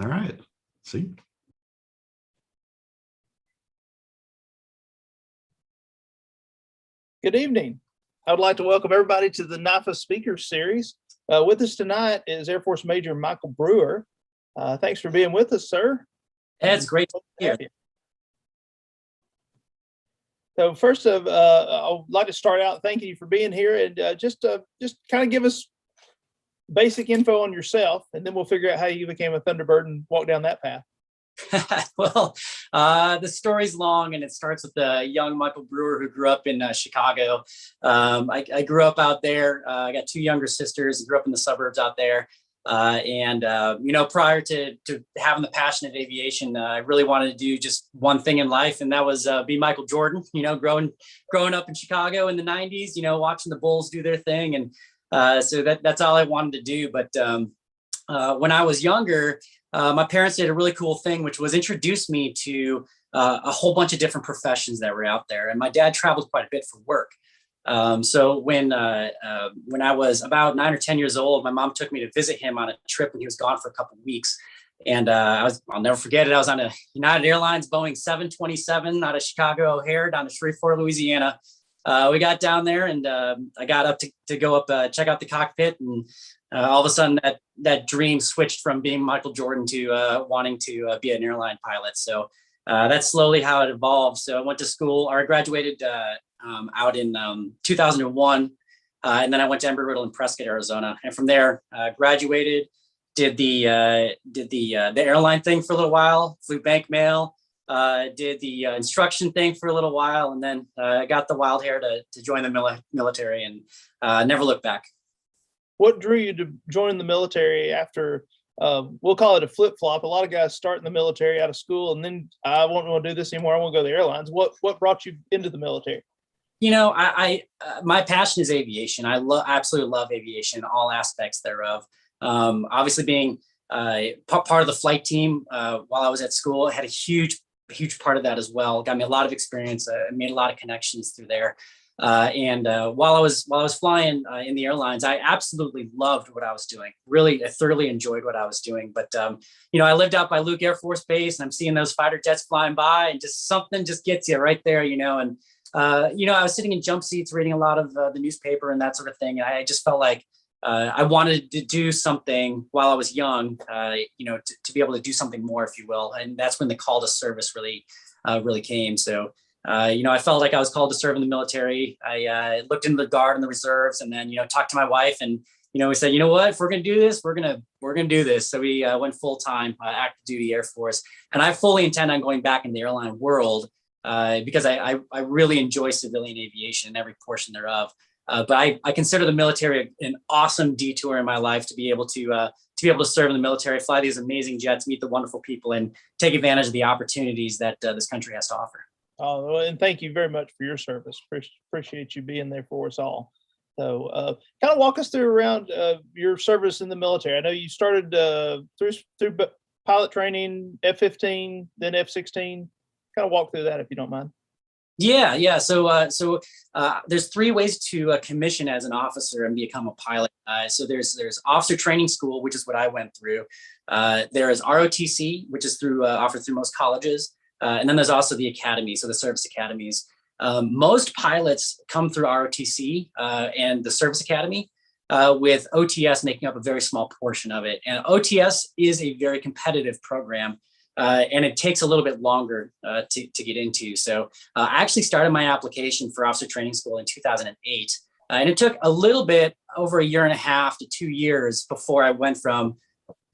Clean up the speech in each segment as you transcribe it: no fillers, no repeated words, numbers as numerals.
All right. See. Good evening. I would like to welcome everybody to the NIFA Speaker Series. With us tonight is Air Force Major Michael Brewer. Thanks for being with us, sir. It's great to be here. So first I'd like to start out thanking you for being here, and just kind of give us basic info on yourself, and then we'll figure out how you became a Thunderbird and walk down that path. Well, the story's long, and it starts with the young Michael Brewer who grew up in Chicago. I grew up out there. I got two younger sisters, grew up in the suburbs out there. Prior to having the passion of aviation, I really wanted to do just one thing in life, and that was be Michael Jordan. Growing up in Chicago in the 90s, watching the Bulls do their thing. And so that's all I wanted to do. But when I was younger, my parents did a really cool thing, which was introduce me to a whole bunch of different professions that were out there. And my dad traveled quite a bit for work. So when I was about 9 or 10 years old, my mom took me to visit him on a trip when he was gone for a couple of weeks. And I'll never forget it. I was on a United Airlines Boeing 727 out of Chicago O'Hare down to Shreveport, Louisiana. We got down there, and I got up to go up, check out the cockpit, and all of a sudden that dream switched from being Michael Jordan to wanting to be an airline pilot. So that's slowly how it evolved. So I went to school, or I graduated out in 2001, and then I went to Embry-Riddle in Prescott, Arizona, and from there graduated, did the airline thing for a little while, flew bank mail, did the instruction thing for a little while, and then got the wild hair to join the military, and never looked back. What drew you to join the military after, we'll call it a flip-flop? A lot of guys start in the military out of school, and then I won't want to do this anymore. I want to go to the airlines. What brought you into the military? My passion is aviation. I absolutely love aviation, all aspects thereof. Obviously being part of the flight team while I was at school, I had a huge part of that as well. Got me a lot of experience. I made a lot of connections through there. And while I was flying in the airlines, I absolutely loved what I was doing. Really, I thoroughly enjoyed what I was doing. But I lived out by Luke Air Force Base, and I'm seeing those fighter jets flying by, and just something just gets you right there, And I was sitting in jump seats, reading a lot of the newspaper and that sort of thing. And I just felt like I wanted to do something while I was young, to be able to do something more, if you will. And that's when the call to service really came. So. I felt like I was called to serve in the military. I looked into the Guard and the reserves, and then, talked to my wife, and, we said, you know what, if we're going to do this, we're going to do this. So we went full time, active duty Air Force. And I fully intend on going back in the airline world because I really enjoy civilian aviation and every portion thereof. But I consider the military an awesome detour in my life to be able to serve in the military, fly these amazing jets, meet the wonderful people, and take advantage of the opportunities that this country has to offer. Oh, and thank you very much for your service. Appreciate you being there for us all. So kind of walk us through around your service in the military. I know you started through pilot training, F-15, then F-16. Kind of walk through that if you don't mind. Yeah. So there's three ways to commission as an officer and become a pilot. So there's officer training school, which is what I went through. There is ROTC, which is offered through most colleges. And then there's also the academy, so the service academies. Most pilots come through ROTC and the service academy, with OTS making up a very small portion of it. And OTS is a very competitive program, and it takes a little bit longer to get into. So I actually started my application for officer training school in 2008. And it took a little bit over 1.5 to 2 years before I went from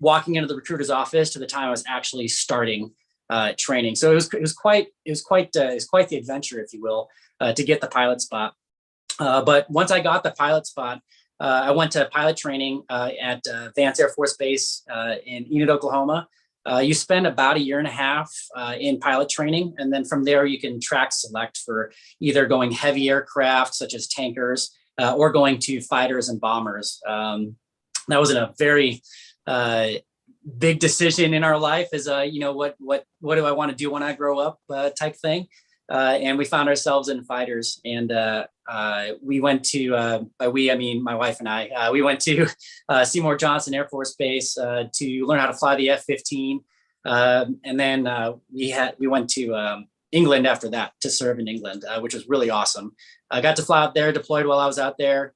walking into the recruiter's office to the time I was actually starting training. So it was quite the adventure, if you will, to get the pilot spot. But once I got the pilot spot, I went to pilot training at Vance Air Force Base in Enid, Oklahoma. You spend about 1.5 years in pilot training, and then from there you can track select for either going heavy aircraft such as tankers or going to fighters and bombers. That was a very big decision in our life, is what do I want to do when I grow up type thing. and we found ourselves in fighters. And we went to, by we, I mean my wife and I, we went to Seymour Johnson Air Force Base to learn how to fly the F-15. And then we went to England after that to serve in England, which was really awesome. I got to fly out there, deployed while I was out there.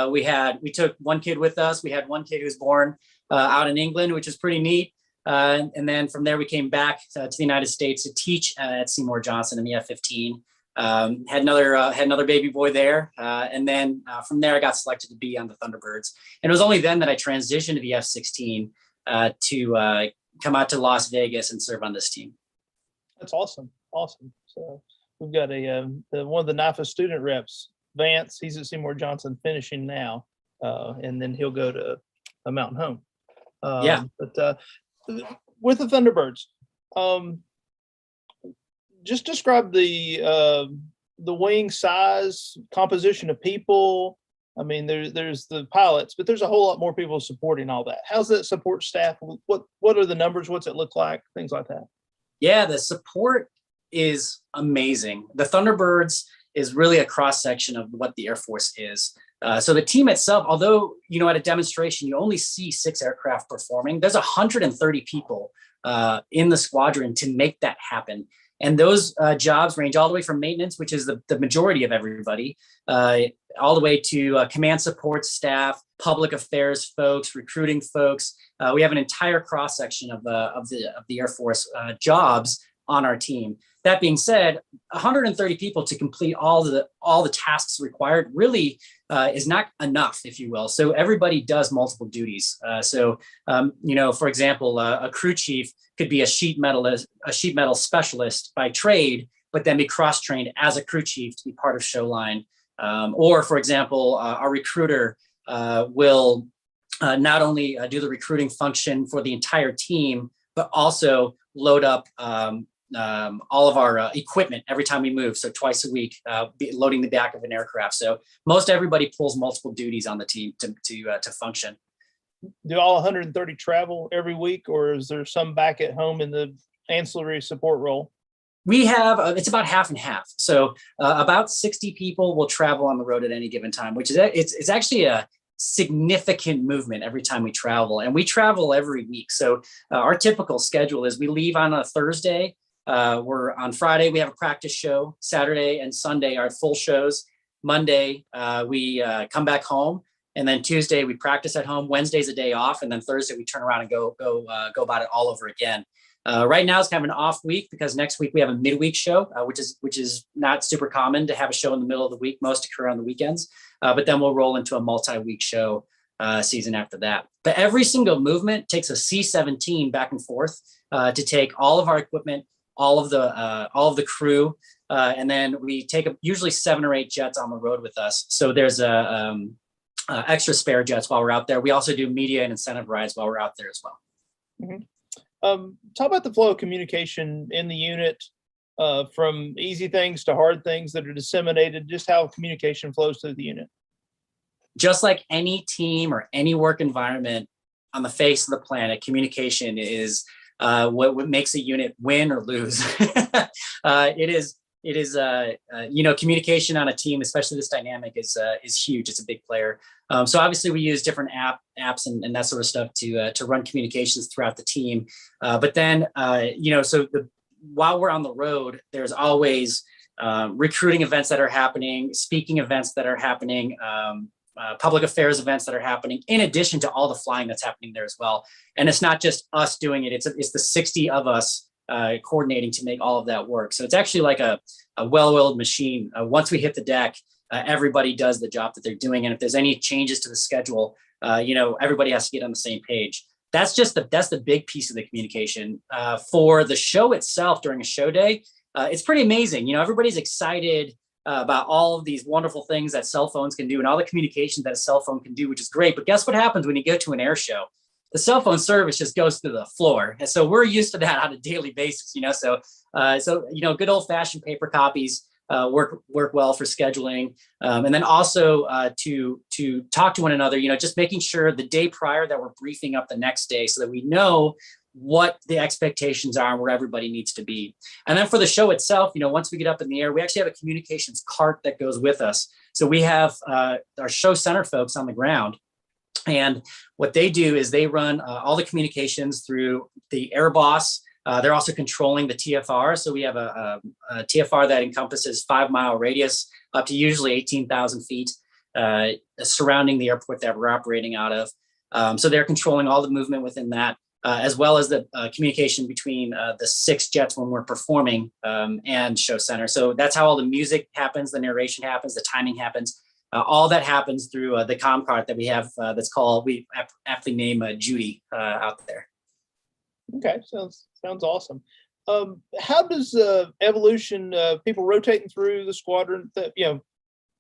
We took one kid with us. We had one kid who was born out in England, which is pretty neat. And then from there, we came back to the United States to teach at Seymour Johnson in the F-15. Had another baby boy there. And then from there, I got selected to be on the Thunderbirds. And it was only then that I transitioned to the F-16 to come out to Las Vegas and serve on this team. That's awesome. Awesome. So we've got one of the NIFA student reps, Vance. He's at Seymour Johnson finishing now. And then he'll go to a Mountain Home. But with the Thunderbirds, just describe the wing size, composition of people. I mean, there's the pilots, but there's a whole lot more people supporting all that. How's that support staff? What are the numbers? What's it look like? Things like that. Yeah, the support is amazing. The Thunderbirds is really a cross section of what the Air Force is. So the team itself, although, at a demonstration, you only see 6 aircraft performing, there's 130 people in the squadron to make that happen. And those jobs range all the way from maintenance, which is the majority of everybody, all the way to command support staff, public affairs folks, recruiting folks. We have an entire cross section of the Air Force jobs on our team. That being said, 130 people to complete all the tasks required really is not enough, if you will. So everybody does multiple duties. For example, a crew chief could be a sheet metal specialist by trade, but then be cross-trained as a crew chief to be part of show line. Or, for example, our recruiter will not only do the recruiting function for the entire team, but also load up all of our equipment every time we move. So twice a week, loading the back of an aircraft. So most everybody pulls multiple duties on the team to function. Do all 130 travel every week, or is there some back at home in the ancillary support role? We have, it's about half and half. So about 60 people will travel on the road at any given time, which is, it's actually a significant movement every time we travel, and we travel every week. So our typical schedule is we leave on a Thursday. We're on Friday, we have a practice show. Saturday and Sunday are full shows. Monday, we come back home. And then Tuesday, we practice at home. Wednesday's a day off. And then Thursday, we turn around and go about it all over again. Right now, it's kind of an off week because next week we have a midweek show, which is not super common to have a show in the middle of the week. Most occur on the weekends. But then we'll roll into a multi-week show season after that. But every single movement takes a C-17 back and forth to take all of our equipment, all of the crew, and then we take usually 7 or 8 jets on the road with us. So there's extra spare jets while we're out there. We also do media and incentive rides while we're out there as well. Mm-hmm. Talk about the flow of communication in the unit, from easy things to hard things that are disseminated, just how communication flows through the unit. Just like any team or any work environment on the face of the planet, communication is what makes a unit win or lose. It is communication on a team, especially this dynamic, is huge. It's a big player. So obviously we use different apps and that sort of stuff to run communications throughout the team. But then while we're on the road, there's always recruiting events that are happening, speaking events that are happening, public affairs events that are happening, in addition to all the flying that's happening there as well. And it's not just us doing it; it's the 60 of us coordinating to make all of that work. So it's actually like a well-oiled machine. Once we hit the deck, everybody does the job that they're doing, and if there's any changes to the schedule, everybody has to get on the same page. That's the big piece of the communication. For the show itself during a show day, it's pretty amazing. Everybody's excited about all of these wonderful things that cell phones can do and all the communications that a cell phone can do, which is great. But guess what happens when you go to an air show? The cell phone service just goes through the floor. And so we're used to that on a daily basis, So good old fashioned paper copies work well for scheduling. And then also to talk to one another, just making sure the day prior that we're briefing up the next day so that we know what the expectations are and where everybody needs to be. And then for the show itself, once we get up in the air, we actually have a communications cart that goes with us. So we have our show center folks on the ground. And what they do is they run all the communications through the air boss. They're also controlling the TFR. So we have a TFR that encompasses 5-mile radius up to usually 18,000 feet surrounding the airport that we're operating out of. So they're controlling all the movement within that, as well as the communication between the 6 jets when we're performing and show center. So that's how all the music happens, the narration happens, the timing happens. All that happens through the comm cart that we have that's called, we aptly name Judy out there. Okay, sounds awesome. How does evolution, people rotating through the squadron,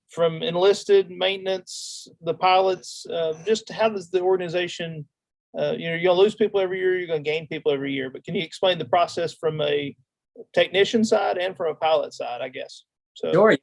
from enlisted, maintenance, the pilots, just how does the organization, you're gonna lose people every year, you're gonna gain people every year, but can you explain the process from a technician side and from a pilot side, I guess? So. Sure.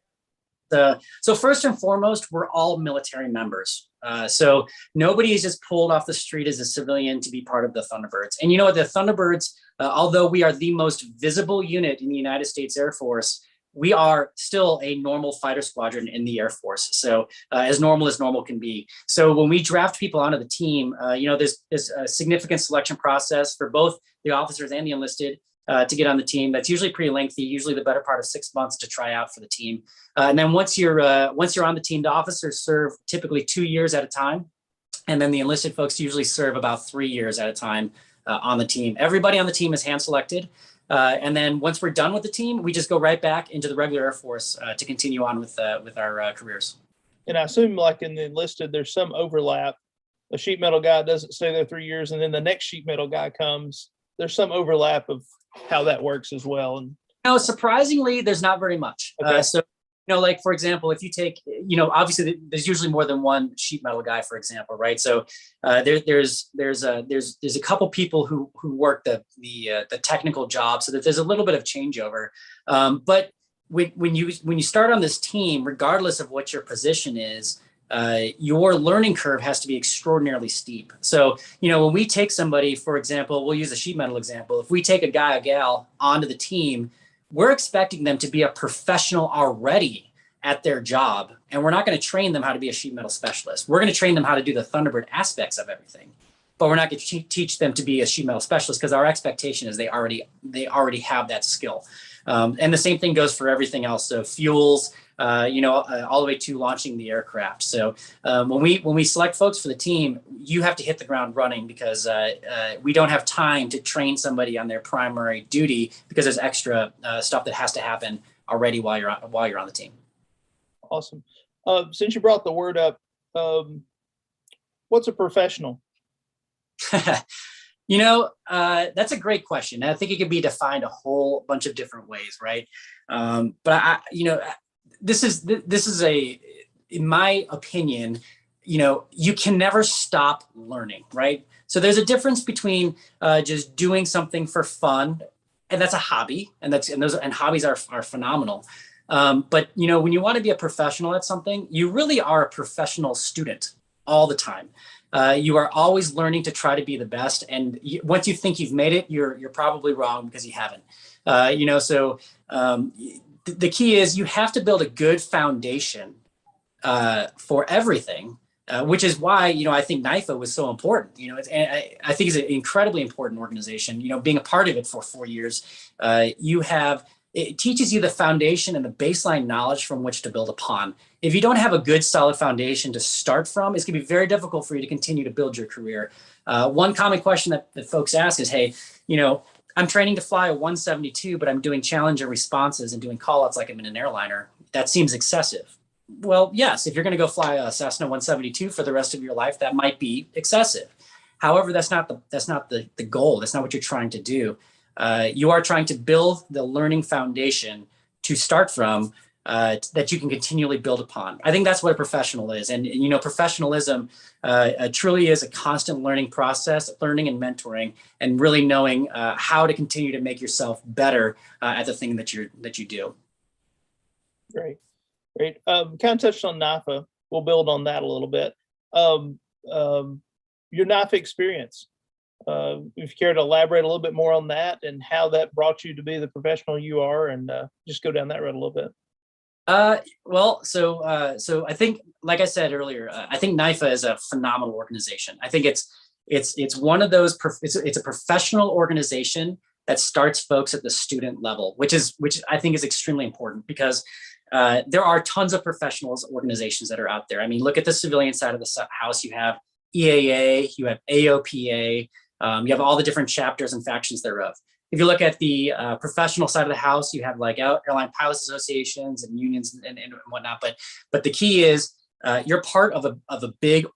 So first and foremost, we're all military members. So nobody is just pulled off the street as a civilian to be part of the Thunderbirds. And the Thunderbirds, although we are the most visible unit in the United States Air Force, we are still a normal fighter squadron in the Air Force. So as normal can be. So when we draft people onto the team, there's a significant selection process for both the officers and the enlisted to get on the team. That's usually pretty lengthy, usually the better part of 6 months to try out for the team. And then once you're on the team, the officers serve typically 2 years at a time. And then the enlisted folks usually serve about 3 years at a time on the team. Everybody on the team is hand selected. And then once we're done with the team, we just go right back into the regular Air Force to continue on with our careers. And I assume like in the enlisted, there's some overlap. A sheet metal guy doesn't stay there 3 years, and then the next sheet metal guy comes. There's some overlap of how that works as well. And surprisingly, there's not very much. Okay. Like for example, if you take, obviously there's usually more than one sheet metal guy, for example, right? So there's a couple people who work the technical job, so that there's a little bit of changeover. But when you start on this team, regardless of what your position is, your learning curve has to be extraordinarily steep. So, when we take somebody, for example, we'll use a sheet metal example. If we take a guy or gal onto the team, we're expecting them to be a professional already at their job. And we're not going to train them how to be a sheet metal specialist. We're going to train them how to do the Thunderbird aspects of everything. But we're not going to teach them to be a sheet metal specialist, because our expectation is they already have that skill. And the same thing goes for everything else. So fuels, all the way to launching the aircraft. So when we select folks for the team, you have to hit the ground running, because we don't have time to train somebody on their primary duty, because there's extra stuff that has to happen already while you're on the team. Awesome. Since you brought the word up, what's a professional? That's a great question. I think it can be defined a whole bunch of different ways, right? But this is in my opinion, you can never stop learning, right? So there's a difference between just doing something for fun, and that's a hobby, and hobbies are phenomenal. But when you want to be a professional at something, you really are a professional student all the time. You are always learning to try to be the best, and once you think you've made it, you're probably wrong, because you haven't. The key is you have to build a good foundation for everything, which is why I think NIFA was so important. I think it's an incredibly important organization. Being a part of it for 4 years, it teaches you the foundation and the baseline knowledge from which to build upon. If you don't have a good, solid foundation to start from, it's going to be very difficult for you to continue to build your career. One common question that folks ask is, hey, I'm training to fly a 172, but I'm doing Challenger responses and doing call-outs like I'm in an airliner. That seems excessive. Well, yes, if you're going to go fly a Cessna 172 for the rest of your life, that might be excessive. However, that's not the goal. That's not what you're trying to do. You are trying to build the learning foundation to start from, that you can continually build upon. I think that's what a professional is. And professionalism truly is a constant learning process, learning and mentoring, and really knowing how to continue to make yourself better at the thing that you do. Great. Kind of touched on NIFA. We'll build on that a little bit. Your NIFA experience. If you care to elaborate a little bit more on that and how that brought you to be the professional you are, and just go down that road a little bit. So I think, like I said earlier, I think NIFA is a phenomenal organization. I think it's one of those, it's a professional organization that starts folks at the student level, which I think is extremely important, because there are tons of professionals organizations that are out there. I mean, look at the civilian side of the house. You have EAA, you have AOPA, you have all the different chapters and factions thereof. If you look at the professional side of the house, you have like airline pilots associations and unions and whatnot. But the key is you're part of a big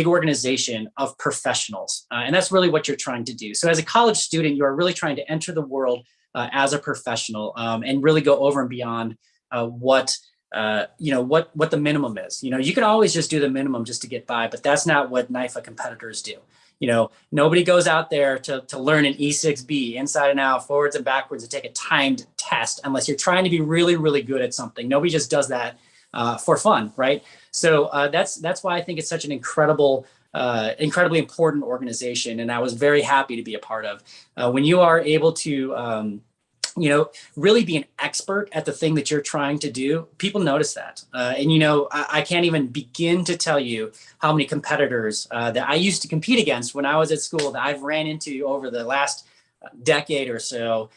organization of professionals, and that's really what you're trying to do. So as a college student, you are really trying to enter the world as a professional, and really go over and beyond what the minimum is. You can always just do the minimum just to get by, but that's not what NIFA competitors do. Nobody goes out there to learn an E6B inside and out, forwards and backwards, and take a timed test unless you're trying to be really, really good at something. Nobody just does that for fun, right? So that's why I think it's such an incredibly important organization, and I was very happy to be a part of. When you are able to really be an expert at the thing that you're trying to do, people notice that. I can't even begin to tell you how many competitors that I used to compete against when I was at school that I've ran into over the last decade or so,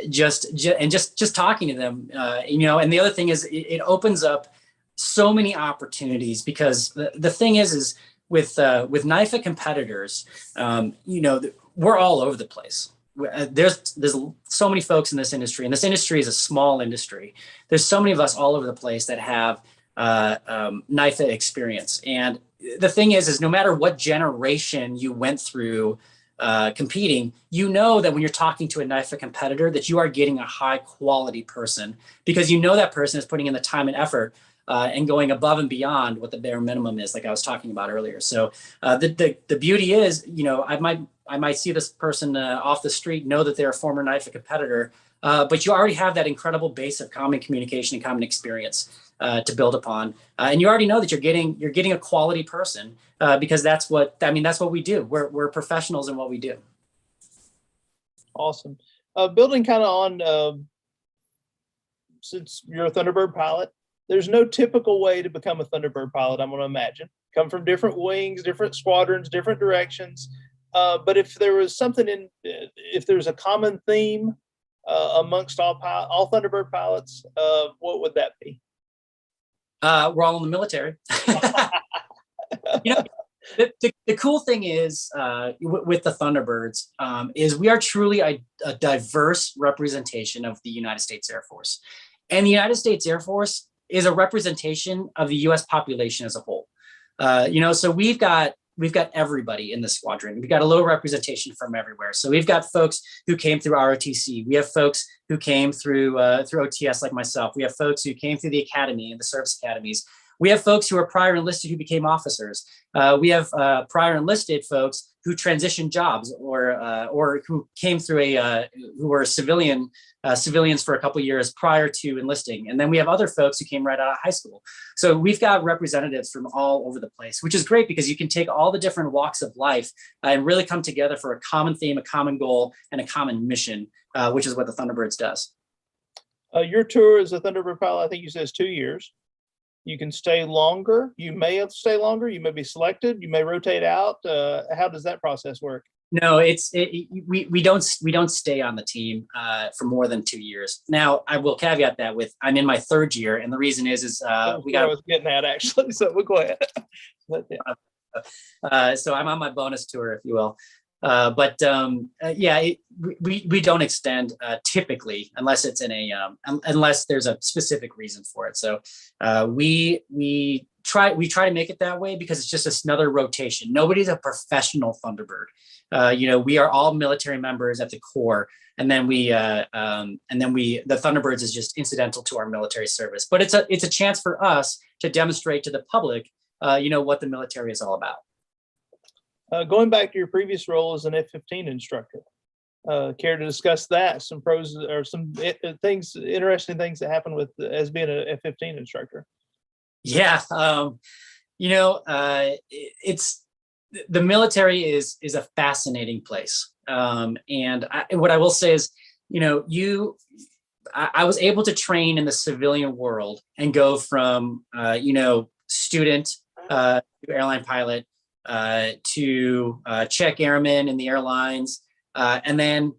just talking to them. And the other thing is it opens up so many opportunities, because the thing is with NIFA competitors, we're all over the place. There's so many folks in this industry, and this industry is a small industry. There's so many of us all over the place that have NIFA experience. And the thing is no matter what generation you went through competing, that when you're talking to a NIFA competitor, that you are getting a high quality person, because that person is putting in the time and effort and going above and beyond what the bare minimum is, like I was talking about earlier. So the beauty is, I might see this person off the street, know that they're a former NIFA competitor, but you already have that incredible base of common communication and common experience to build upon, and you already know that you're getting a quality person, because that's what we do. We're professionals in what we do. Awesome. Building kind of on, since you're a Thunderbird pilot, there's no typical way to become a Thunderbird pilot, I'm going to imagine. Come from different wings, different squadrons, different directions. But if there was if there's a common theme amongst all Thunderbird pilots, what would that be? We're all in the military. The cool thing is with the Thunderbirds is we are truly a diverse representation of the United States Air Force. And the United States Air Force is a representation of the U.S. population as a whole. So we've got everybody in the squadron. We've got a little representation from everywhere. So we've got folks who came through ROTC. We have folks who came through OTS like myself. We have folks who came through the academy and the service academies. We have folks who are prior enlisted who became officers. We have prior enlisted folks who transitioned jobs or who came through who were civilians for a couple of years prior to enlisting. And then we have other folks who came right out of high school. So we've got representatives from all over the place, which is great because you can take all the different walks of life and really come together for a common theme, a common goal, and a common mission, which is what the Thunderbirds does. Your tour as a Thunderbird pilot, I think you said, is 2 years. You can stay longer. You may stay longer. You may be selected. You may rotate out. How does that process work? No, we don't stay on the team for more than 2 years. Now, I will caveat that with I'm in my third year, and the reason is I was getting at actually. So we'll go ahead. So I'm on my bonus tour, if you will. We don't extend typically unless it's in unless there's a specific reason for it. So we try to make it that way because it's just another rotation. Nobody's a professional Thunderbird. We are all military members at the core, and then the Thunderbirds is just incidental to our military service. But it's a chance for us to demonstrate to the public, what the military is all about. Going back to your previous role as an F-15 instructor, care to discuss that? Some pros or some interesting things that happen as being an F-15 instructor? Yeah, it's the military is a fascinating place. What I will say is, I was able to train in the civilian world and go from, student to airline pilot to check airman in the airlines, and then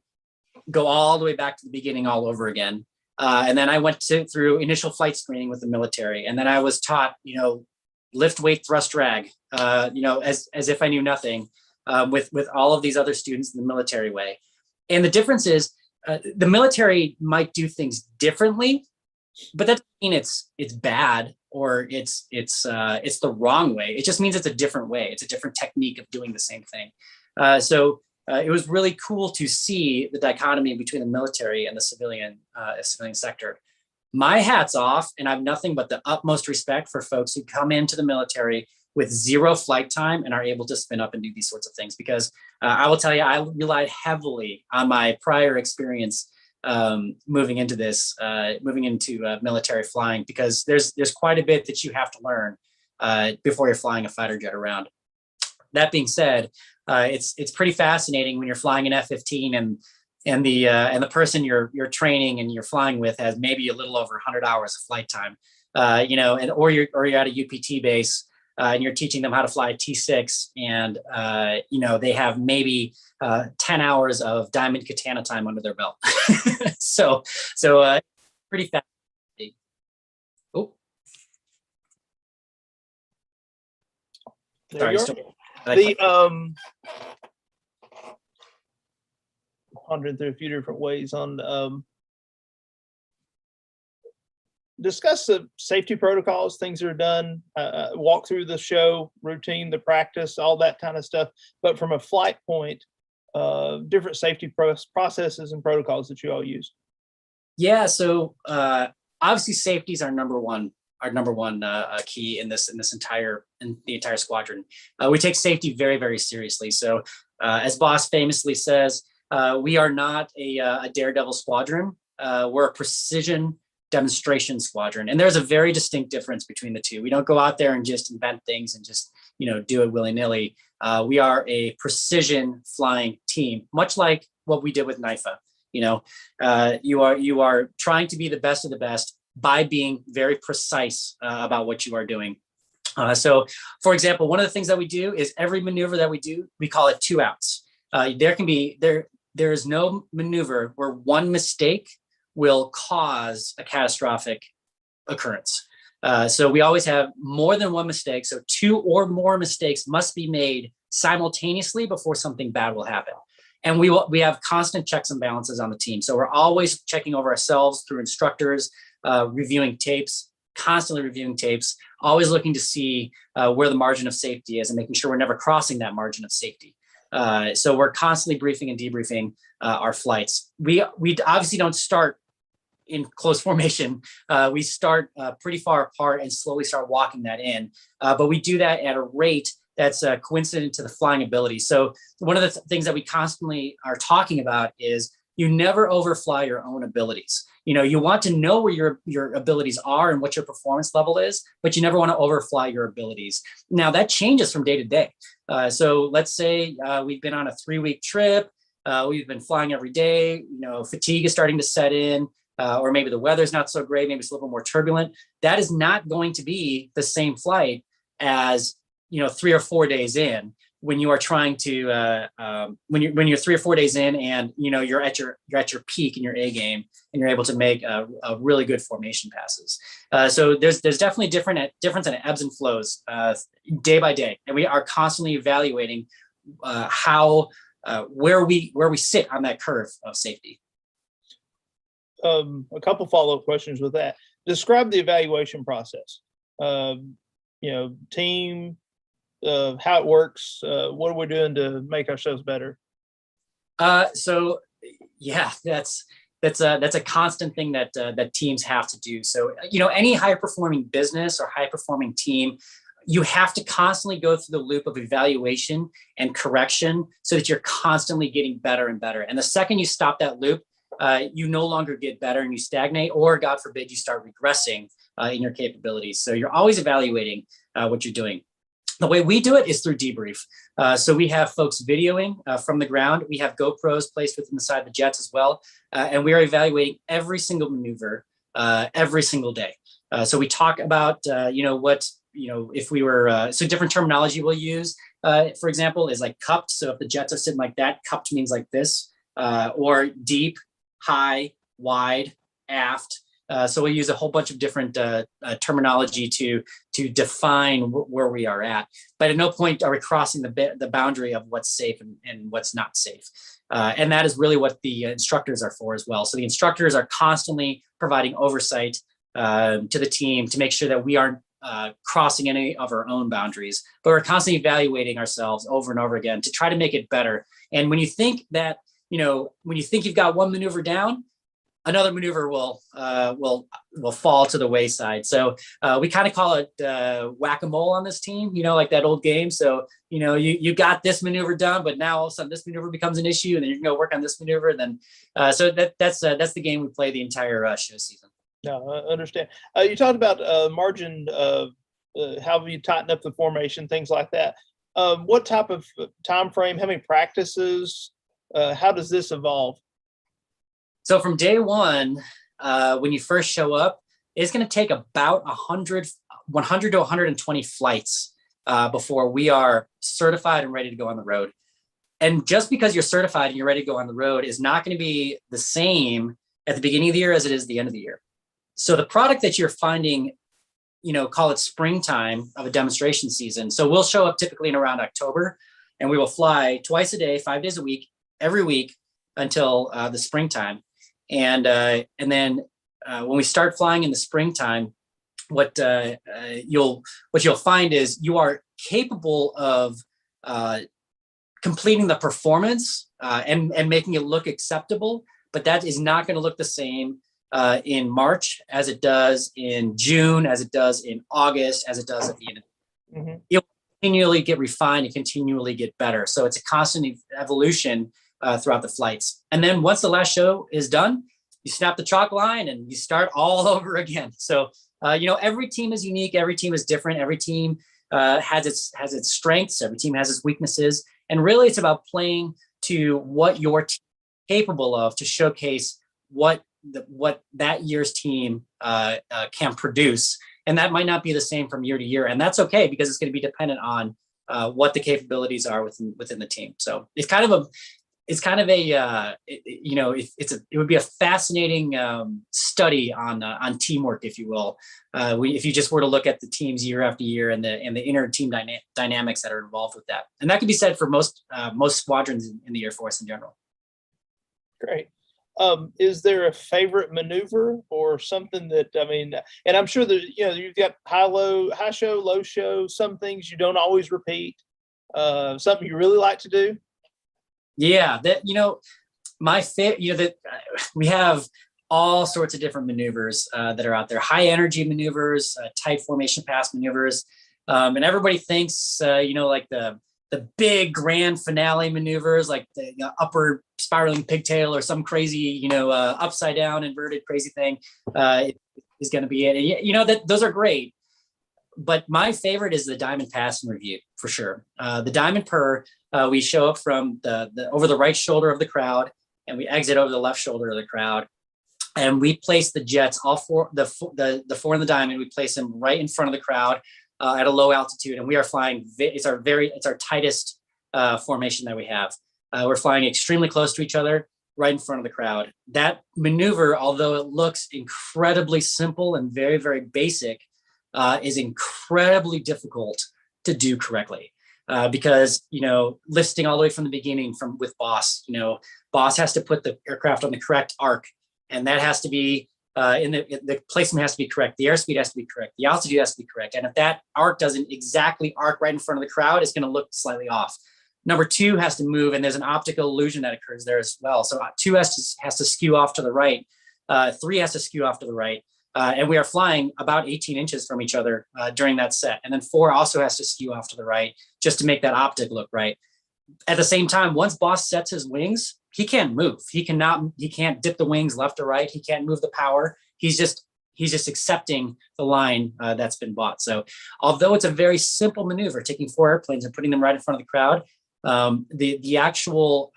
go all the way back to the beginning all over again. And then I went through initial flight screening with the military. And then I was taught, lift, weight, thrust, drag, as if I knew nothing, with all of these other students in the military way. And the difference is the military might do things differently, but that doesn't mean it's bad or it's the wrong way. It just means it's a different way. It's a different technique of doing the same thing. So it was really cool to see the dichotomy between the military and the civilian sector. My hat's off, and I have nothing but the utmost respect for folks who come into the military with zero flight time and are able to spin up and do these sorts of things. Because I will tell you, I relied heavily on my prior experience moving into military flying, because there's quite a bit that you have to learn before you're flying a fighter jet around. That being said, it's pretty fascinating when you're flying an F-15 and the person you're training and you're flying with has maybe a little over 100 hours of flight time, or you're at a UPT base and you're teaching them how to fly a T6, and they have maybe 10 hours of diamond katana time under their belt. so pretty fascinating. Oh, sorry. Wandering through a few different ways on discuss the safety protocols, things that are done, walk through the show routine, the practice, all that kind of stuff. But from a flight point, different safety processes and protocols that you all use. Yeah. So obviously safety is our number one key in the entire squadron. We take safety very, very seriously. So as Boss famously says, we are not a daredevil squadron. We're a precision demonstration squadron. And there's a very distinct difference between the two. We don't go out there and just invent things and just, do it willy-nilly. We are a precision flying team, much like what we did with NIFA. You are trying to be the best of the best by being very precise about what you are doing. So for example, one of the things that we do is every maneuver that we do, we call it 2 outs. There is no maneuver where one mistake will cause a catastrophic occurrence. So we always have more than one mistake. So 2 or more mistakes must be made simultaneously before something bad will happen. And we have constant checks and balances on the team. So we're always checking over ourselves through instructors, reviewing tapes, constantly reviewing tapes, always looking to see where the margin of safety is and making sure we're never crossing that margin of safety. So we're constantly briefing and debriefing our flights. We obviously don't start in close formation. We start pretty far apart and slowly start walking that in. But we do that at a rate that's coincident to the flying ability. So one of the things that we constantly are talking about is you never overfly your own abilities. You want to know where your abilities are and what your performance level is, but you never want to overfly your abilities. Now that changes from day to day. So let's say we've been on a 3-week trip. We've been flying every day. Fatigue is starting to set in, or maybe the weather's not so great. Maybe it's a little more turbulent. That is not going to be the same flight as 3 or 4 days in, when you are trying to when you're 3 or 4 days in and you're at your peak in your A game and you're able to make a really good formation passes. So there's definitely difference in ebbs and flows day by day, and we are constantly evaluating where we sit on that curve of safety. A couple follow-up questions with that. Describe the evaluation process. Team, how it works. What are we doing to make ourselves better? So yeah, that's a constant thing that teams have to do. So any high performing business or high performing team, you have to constantly go through the loop of evaluation and correction so that you're constantly getting better and better. And the second you stop that loop, you no longer get better and you stagnate, or God forbid, you start regressing in your capabilities. So you're always evaluating what you're doing. The way we do it is through debrief. So we have folks videoing from the ground. We have GoPros placed within the side of the jets as well. And we are evaluating every single maneuver every single day. So we talk about, if we were, so different terminology we'll use, for example, is like cupped. So if the jets are sitting like that, cupped means like this, or deep, high, wide, aft. So we use a whole bunch of different terminology to define where we are at. But at no point are we crossing the boundary of what's safe and what's not safe. And that is really what the instructors are for as well. So the instructors are constantly providing oversight to the team to make sure that we aren't crossing any of our own boundaries, but we're constantly evaluating ourselves over and over again to try to make it better. And when you think that, when you think you've got one maneuver down, another maneuver will fall to the wayside. So we kind of call it whack-a-mole on this team, like that old game. So, you got this maneuver done, but now all of a sudden this maneuver becomes an issue, and then you're going to work on this maneuver. And then, so that's the game we play the entire show season. No, I understand. You talked about margin, how you tighten up the formation, things like that. What type of time frame? How many practices? How does this evolve? So from day one, when you first show up, it's going to take about 100 to 120 flights before we are certified and ready to go on the road. And just because you're certified and you're ready to go on the road is not going to be the same at the beginning of the year as it is the end of the year. So the product that you're finding, call it springtime of a demonstration season. So we'll show up typically in around October, and we will fly twice a day, 5 days a week, every week until the springtime. And then when we start flying in the springtime, what you'll find is you are capable of completing the performance and making it look acceptable, but that is not going to look the same in March as it does in June, as it does in August, as it does at the end. Mm-hmm. You'll continually get refined and continually get better. So it's a constant evolution throughout the flights. And then once the last show is done, you snap the chalk line and you start all over again. So, every team is unique. Every team is different. Every team has its strengths. Every team has its weaknesses. And really it's about playing to what your team is capable of to showcase what that year's team can produce. And that might not be the same from year to year. And that's okay, because it's going to be dependent on what the capabilities are within the team. So it would be a fascinating study on teamwork, if you will. If you just were to look at the teams year after year and the inner team dynamics that are involved with that, and that can be said for most squadrons in the Air Force in general. Great. Is there a favorite maneuver or something that, and I'm sure that, you've got high show, low show, some things you don't always repeat, something you really like to do? Yeah, we have all sorts of different maneuvers that are out there, high energy maneuvers, tight formation pass maneuvers. And everybody thinks, like the big grand finale maneuvers, like the upward spiraling pigtail or some crazy, upside down inverted crazy thing is going to be it. That those are great. But my favorite is the diamond pass and review, for sure. The diamond per, we show up from the over the right shoulder of the crowd, and we exit over the left shoulder of the crowd. And we place the jets, all four, the four in the diamond, we place them right in front of the crowd at a low altitude. And we are flying, it's our tightest formation that we have. We're flying extremely close to each other, right in front of the crowd. That maneuver, although it looks incredibly simple and very, very basic, is incredibly difficult to do correctly. Because, listing all the way from the beginning with boss, boss has to put the aircraft on the correct arc, and that has to be the placement has to be correct. The airspeed has to be correct. The altitude has to be correct. And if that arc doesn't exactly arc right in front of the crowd, it's going to look slightly off. Number two has to move, and there's an optical illusion that occurs there as well. So two has to skew off to the right. Three has to skew off to the right. And we are flying about 18 inches from each other during that set. And then four also has to skew off to the right just to make that optic look right. At the same time, once boss sets his wings, he can't move. He can't dip the wings left or right. He can't move the power. He's he's just accepting the line that's been bought. So although it's a very simple maneuver, taking 4 airplanes and putting them right in front of the crowd, the actual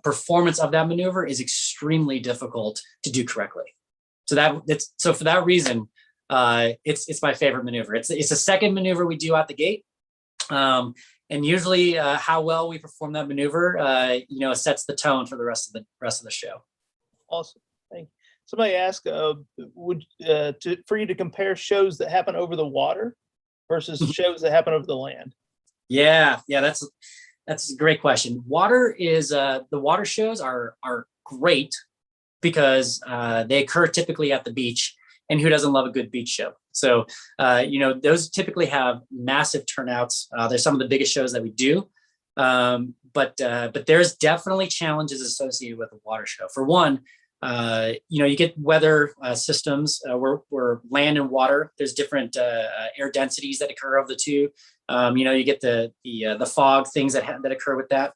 performance of that maneuver is extremely difficult to do correctly. So for that reason, it's my favorite maneuver. It's the second maneuver we do out the gate. And usually how well we perform that maneuver, sets the tone for the rest of the show. Awesome. Thank you. Somebody asked, for you to compare shows that happen over the water versus shows that happen over the land. Yeah, that's a great question. The water shows are great because they occur typically at the beach, and who doesn't love a good beach show? So, those typically have massive turnouts. They're some of the biggest shows that we do. But there's definitely challenges associated with a water show. For one, you get weather systems where land and water, there's different air densities that occur of the two. You get the fog things that occur with that.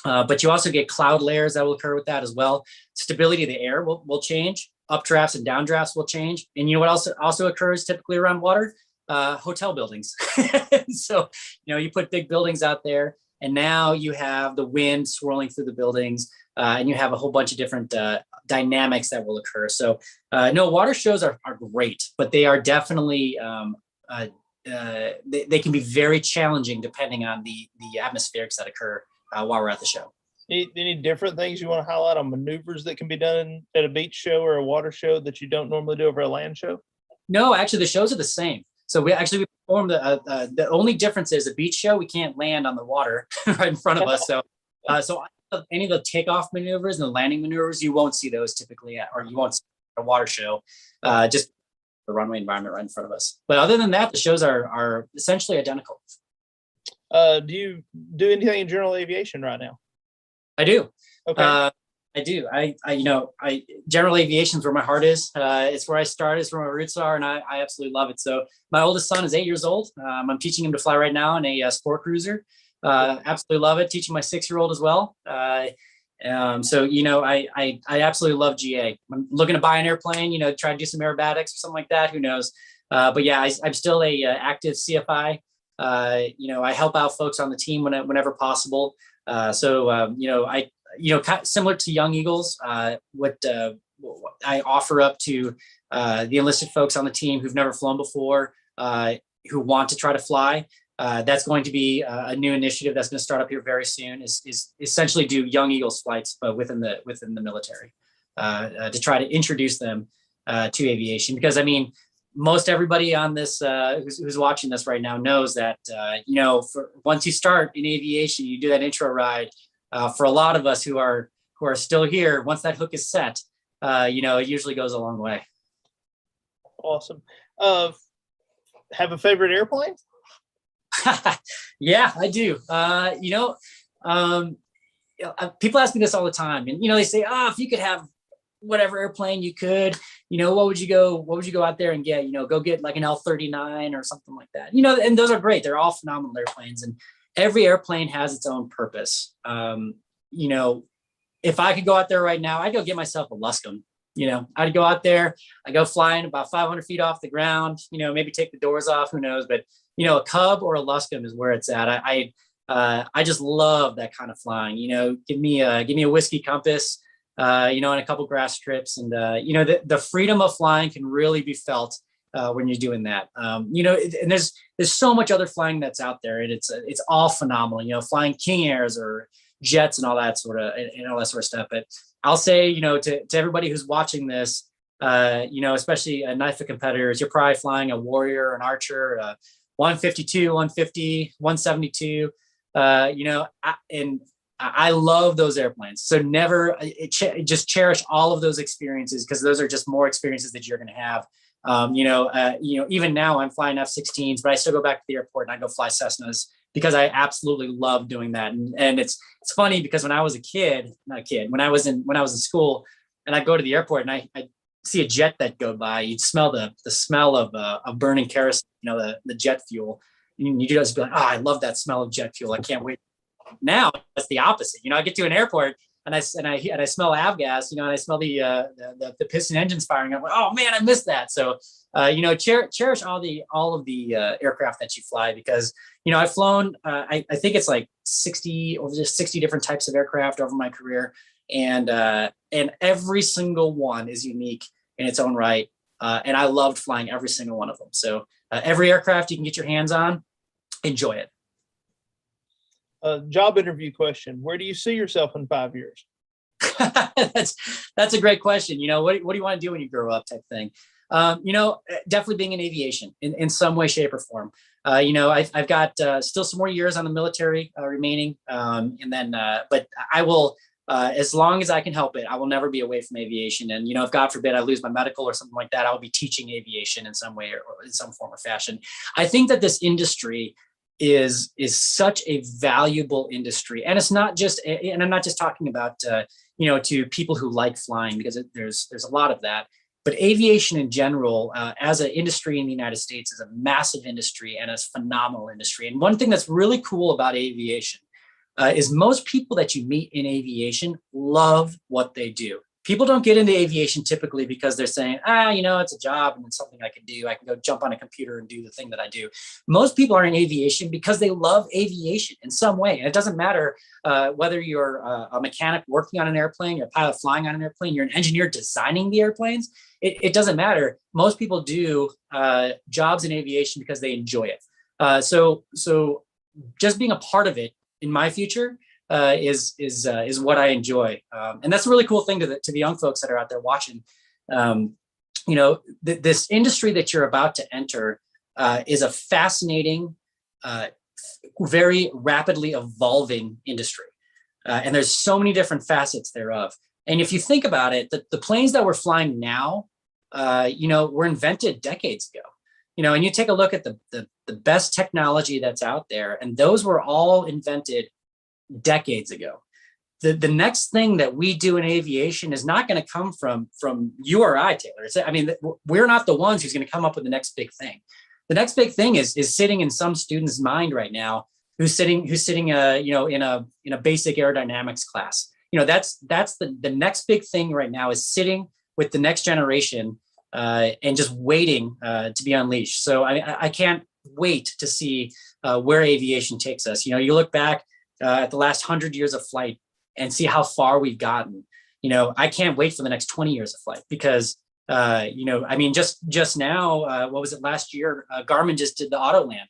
But you also get cloud layers that will occur with that as well. Stability of the air will change. Updrafts and downdrafts will change. And you know what also occurs typically around water? Hotel buildings. So, you put big buildings out there, and now you have the wind swirling through the buildings, and you have a whole bunch of different dynamics that will occur. So, no, water shows are great, but they are definitely, they can be very challenging depending on the atmospherics that occur while we're at the show. Any different things you want to highlight on maneuvers that can be done at a beach show or a water show that you don't normally do over a land show? No, actually, the shows are the same. So we perform the only difference is a beach show, we can't land on the water right in front of us. So any of the takeoff maneuvers and the landing maneuvers, you won't see those typically or you won't see a water show, just the runway environment right in front of us. But other than that, the shows are essentially identical. Do you do anything in general aviation right now? I do. Okay. I do. I general aviation is where my heart is. It's where I started. It's where my roots are, and I absolutely love it. So my oldest son is 8 years old. I'm teaching him to fly right now in a sport cruiser. Absolutely love it. Teaching my 6-year-old as well. I absolutely love GA. I'm looking to buy an airplane. Try to do some aerobatics or something like that. Who knows? But yeah, I'm still a active CFI. I help out folks on the team whenever possible. Similar to Young Eagles, what I offer up to the enlisted folks on the team who've never flown before, who want to try to fly. That's going to be a new initiative that's going to start up here very soon. Is essentially do Young Eagles flights, but within the military, to try to introduce them to aviation. Because most everybody on this who's watching this right now knows that once you start in aviation, you do that intro ride. For a lot of us who are still here, once that hook is set, it usually goes a long way. Awesome. Have a favorite airplane? Yeah, I do. People ask me this all the time, and they say, if you could have whatever airplane you could, what would you go out there and get? Go get like an L-39 or something like that. And those are great. They're all phenomenal airplanes, and every airplane has its own purpose. If I could go out there right now, I'd go get myself a Luscombe. I'd go out there, I go flying about 500 feet off the ground, maybe take the doors off, who knows, but a Cub or a Luscombe is where it's at. I just love that kind of flying. Give me a whiskey compass, and a couple grass strips, and the freedom of flying can really be felt when you're doing that. And there's so much other flying that's out there, and it's all phenomenal. Flying King Airs or jets and all that sort of stuff. But I'll say, to everybody who's watching this, especially NIFA competitors, you're probably flying a Warrior, an Archer, 152, 150, 172. And I love those airplanes. So just cherish all of those experiences, because those are just more experiences that you're going to have. Even now I'm flying F-16s, but I still go back to the airport and I go fly Cessnas because I absolutely love doing that. And it's funny because when I was when I was in school and I go to the airport and I see a jet that go by, you'd smell the smell of burning kerosene, the jet fuel. You just be like, I love that smell of jet fuel. I can't wait. Now it's the opposite. I get to an airport and I smell avgas, and I smell the piston engines firing. I'm like, oh man, I missed that. So cherish all of the aircraft that you fly, because I've flown I think it's like 60 different types of aircraft over my career, and every single one is unique in its own right, and I loved flying every single one of them. So every aircraft you can get your hands on, enjoy it. Job interview question: where do you see yourself in 5 years? That's a great question. What do you want to do when you grow up, type thing. Definitely being in aviation in some way, shape, or form. I've got still some more years on the military remaining, and then but I will, as long as I can help it, I will never be away from aviation. And if God forbid I lose my medical or something like that, I'll be teaching aviation in some way or in some form or fashion. I think that this industry is such a valuable industry, and it's not just, and I'm not just talking about to people who like flying, because there's a lot of that, but aviation in general, as an industry in the United States, is a massive industry and a phenomenal industry. And one thing that's really cool about aviation is most people that you meet in aviation love what they do. People don't get into aviation typically because they're saying, it's a job and it's something I can do. I can go jump on a computer and do the thing that I do. Most people are in aviation because they love aviation in some way. And it doesn't matter whether you're a mechanic working on an airplane, you're a pilot flying on an airplane, you're an engineer designing the airplanes. It doesn't matter. Most people do jobs in aviation because they enjoy it. So just being a part of it in my future is what I enjoy, and that's a really cool thing to the young folks that are out there watching. This industry that you're about to enter is a fascinating, very rapidly evolving industry, and there's so many different facets thereof. And if you think about it, the planes that we're flying now, were invented decades ago. And you take a look at the best technology that's out there, and those were all invented decades ago. The next thing that we do in aviation is not going to come from you or I, Taylor. We're not the ones who's going to come up with the next big thing. The next big thing is sitting in some student's mind right now, who's sitting in a basic aerodynamics class. That's the next big thing right now, is sitting with the next generation and just waiting to be unleashed. So I can't wait to see where aviation takes us. You look back at the last 100 years of flight and see how far we've gotten. I can't wait for the next 20 years of flight, because just now, what was it, last year, Garmin just did the Autoland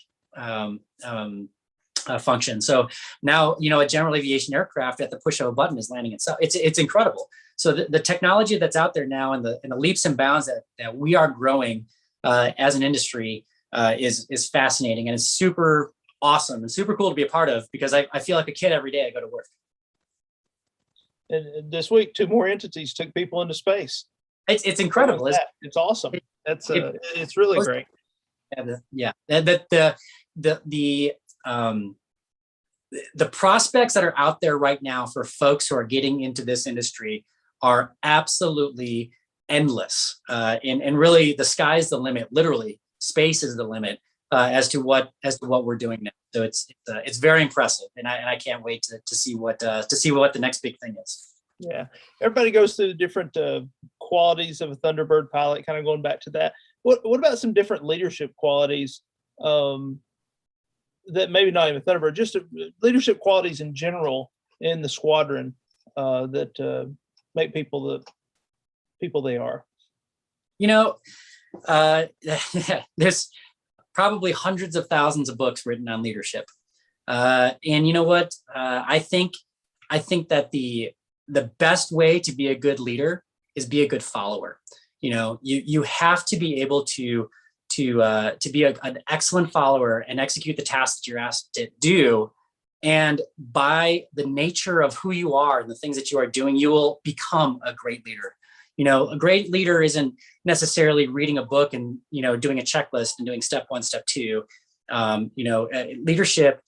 function. So now, a general aviation aircraft at the push of a button is landing itself. It's incredible. So the technology that's out there now, and the leaps and bounds that we are growing as an industry is fascinating, and it's super awesome and super cool to be a part of, because I feel like a kid every day I go to work. And this week, 2 more entities took people into space. It's incredible. It's awesome. It's really great. Yeah. The prospects that are out there right now for folks who are getting into this industry are absolutely endless. And really, the sky's the limit. Literally, space is the limit as to what we're doing now. So it's very impressive, and I can't wait to see what the next big thing is. Yeah, everybody goes through the different qualities of a Thunderbird pilot. Kind of going back to that, what about some different leadership qualities that maybe not even Thunderbird, just leadership qualities in general in the squadron that make people the people they are? There's probably hundreds of thousands of books written on leadership. And you know what? I think that the best way to be a good leader is be a good follower. You have to be able to be an excellent follower and execute the tasks that you're asked to do. And by the nature of who you are and the things that you are doing, you will become a great leader. A great leader isn't necessarily reading a book and, doing a checklist and doing step 1, step 2. Leadership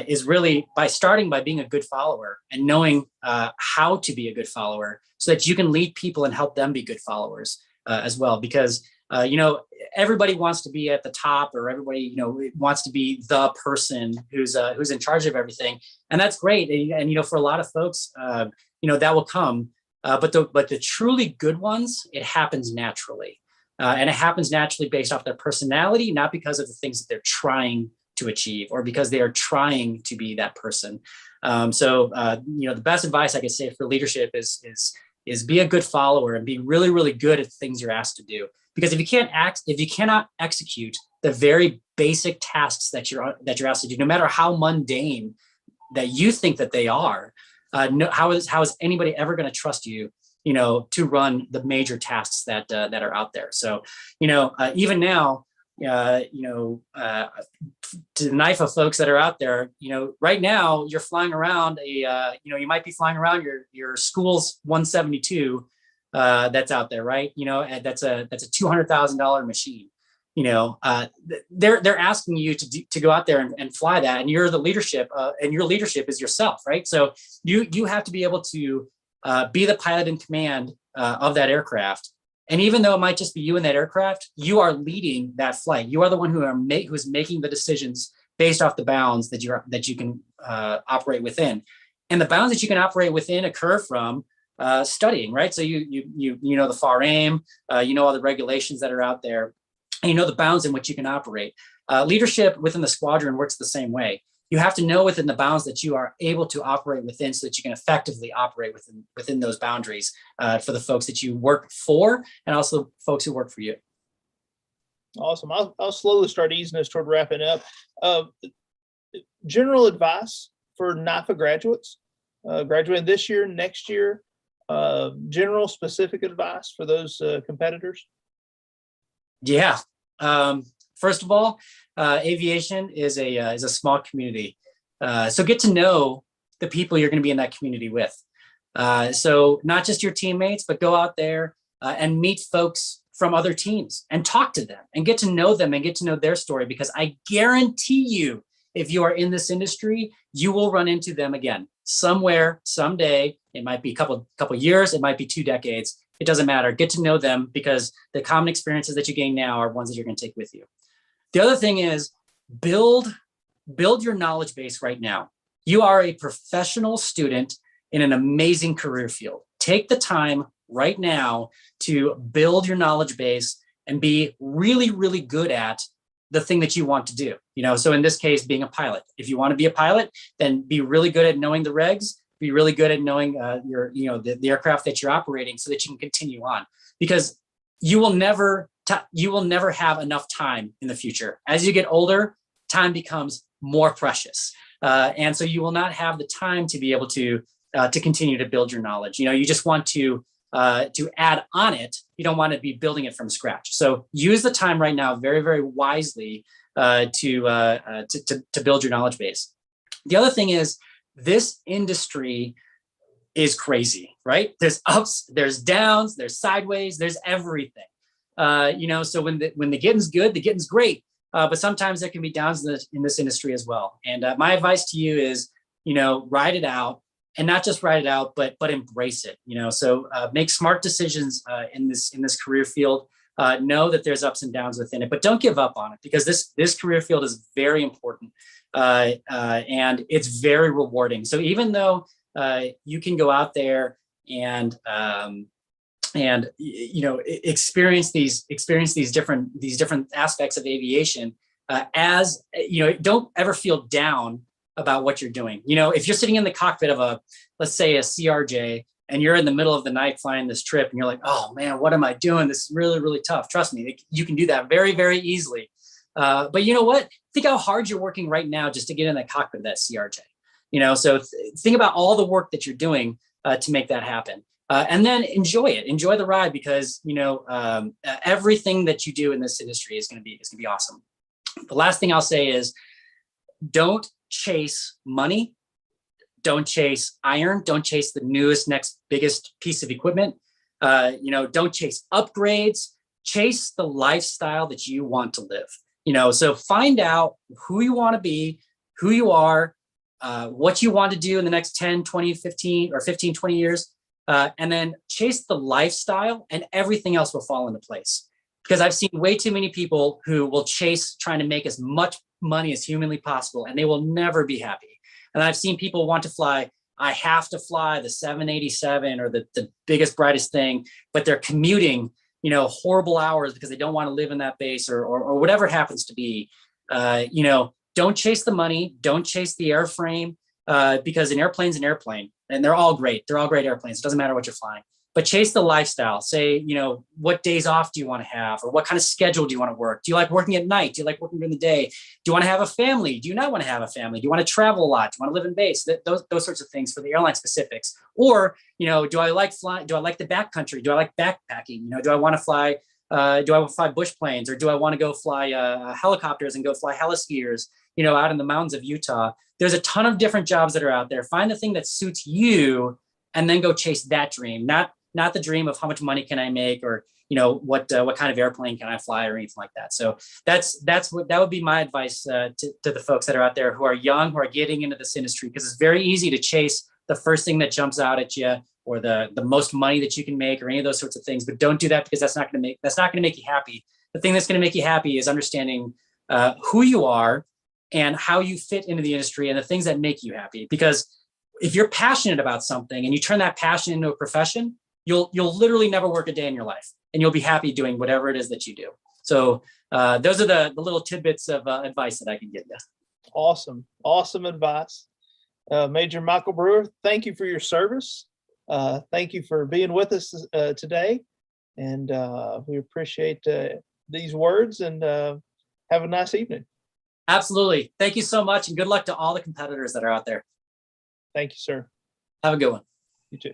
is really by starting by being a good follower and knowing how to be a good follower, so that you can lead people and help them be good followers as well. Because, everybody wants to be at the top, or everybody, wants to be the person who's in charge of everything. And that's great. And for a lot of folks, that will come. But the truly good ones, it happens naturally. And it happens naturally based off their personality, not because of the things that they're trying to achieve or because they are trying to be that person. The best advice I could say for leadership is be a good follower and be really, really good at things you're asked to do. Because if you cannot execute the very basic tasks that you're asked to do, no matter how mundane that you think that they are, how is anybody ever going to trust you, to run the major tasks that are out there? So, even now, to the NIFA folks that are out there, right now you're flying around you might be flying around your school's 172 that's out there, right? That's a $200,000 machine. They're asking you to go out there and fly that, and you're the leadership, and your leadership is yourself, right? So you have to be able to be the pilot in command of that aircraft. And even though it might just be you in that aircraft, you are leading that flight. You are the one who's making the decisions based off the bounds that you can operate within. And the bounds that you can operate within occur from studying, right? So you know the FAR aim, all the regulations that are out there, and the bounds in which you can operate. Leadership within the squadron works the same way. You have to know within the bounds that you are able to operate within, so that you can effectively operate within those boundaries for the folks that you work for, and also folks who work for you. Awesome. I'll slowly start easing us toward wrapping up. General advice for NIFA graduates, graduating this year, next year, general specific advice for those competitors? Yeah. First of all, aviation is a small community. So get to know the people you're going to be in that community with. So not just your teammates, but go out there and meet folks from other teams and talk to them and get to know them and get to know their story, because I guarantee you, if you are in this industry, you will run into them again somewhere, someday. It might be a couple years, it might be 2 decades. It doesn't matter. Get to know them, because the common experiences that you gain now are ones that you're going to take with you. The other thing is build your knowledge base right now. You are a professional student in an amazing career field. Take the time right now to build your knowledge base and be really, really good at the thing that you want to do. So in this case, being a pilot. If you want to be a pilot, then be really good at knowing the regs, be really good at knowing the aircraft that you're operating, so that you can continue on, because you will never have enough time in the future. As you get older, time becomes more precious. And so you will not have the time to be able to continue to build your knowledge. You just want to add on it. You don't want to be building it from scratch. So use the time right now very, very wisely to build your knowledge base. The other thing is, this industry is crazy, right? There's ups, there's downs, there's sideways, there's everything. So when the getting's good, the getting's great. But sometimes there can be downs in this industry as well. And my advice to you is, ride it out, and not just write it out, but embrace it. So make smart decisions in this career field. Know that there's ups and downs within it, but don't give up on it, because this career field is very important, and it's very rewarding. So even though you can go out there and experience these different aspects of aviation, don't ever feel down about what you're doing. If you're sitting in the cockpit of let's say a CRJ, and you're in the middle of the night flying this trip, and you're like, oh man, what am I doing? This is really, really tough. Trust me, you can do that very, very easily. But you know what? Think how hard you're working right now just to get in the cockpit of that CRJ. So think about all the work that you're doing to make that happen. And then enjoy it. Enjoy the ride, because everything that you do in this industry is going to be awesome. The last thing I'll say is, don't chase money. Don't chase iron. Don't chase the newest, next biggest piece of equipment. Don't chase upgrades. Chase the lifestyle that you want to live. So find out who you want to be, who you are, what you want to do in the next 10, 20, 15 or 15, 20 years. And then chase the lifestyle, and everything else will fall into place. because I've seen way too many people who will chase trying to make as much money as humanly possible, and they will never be happy. And I've seen people want to fly, I have to fly the 787 or the biggest, brightest thing, but they're commuting, horrible hours because they don't want to live in that base or whatever it happens to be. Don't chase the money, don't chase the airframe, because an airplane's an airplane and they're all great. They're all great airplanes. It doesn't matter what you're flying. But chase the lifestyle. Say, what days off do you want to have? Or what kind of schedule do you want to work? Do you like working at night? Do you like working during the day? Do you want to have a family? Do you not want to have a family? Do you want to travel a lot? Do you want to live in base? Those sorts of things for the airline specifics. Or, do I like flying? Do I like the backcountry? Do I like backpacking? Do I want to fly? Do I want to fly bush planes? Or do I want to go fly helicopters and go fly heliskiers, out in the mountains of Utah? There's a ton of different jobs that are out there. Find the thing that suits you and then go chase that dream, not the dream of how much money can I make or what kind of airplane can I fly or anything like that. So that would be my advice to the folks that are out there who are young, who are getting into this industry, because it's very easy to chase the first thing that jumps out at you or the most money that you can make or any of those sorts of things. But don't do that, because that's not going to make you happy. The thing that's going to make you happy is understanding who you are and how you fit into the industry and the things that make you happy. Because if you're passionate about something and you turn that passion into a profession, you'll literally never work a day in your life, and you'll be happy doing whatever it is that you do. So those are the little tidbits of advice that I can give you. Awesome advice. Major Michael Brewer, thank you for your service. Thank you for being with us today. And we appreciate these words, and have a nice evening. Absolutely. Thank you so much, and good luck to all the competitors that are out there. Thank you, sir. Have a good one. You too.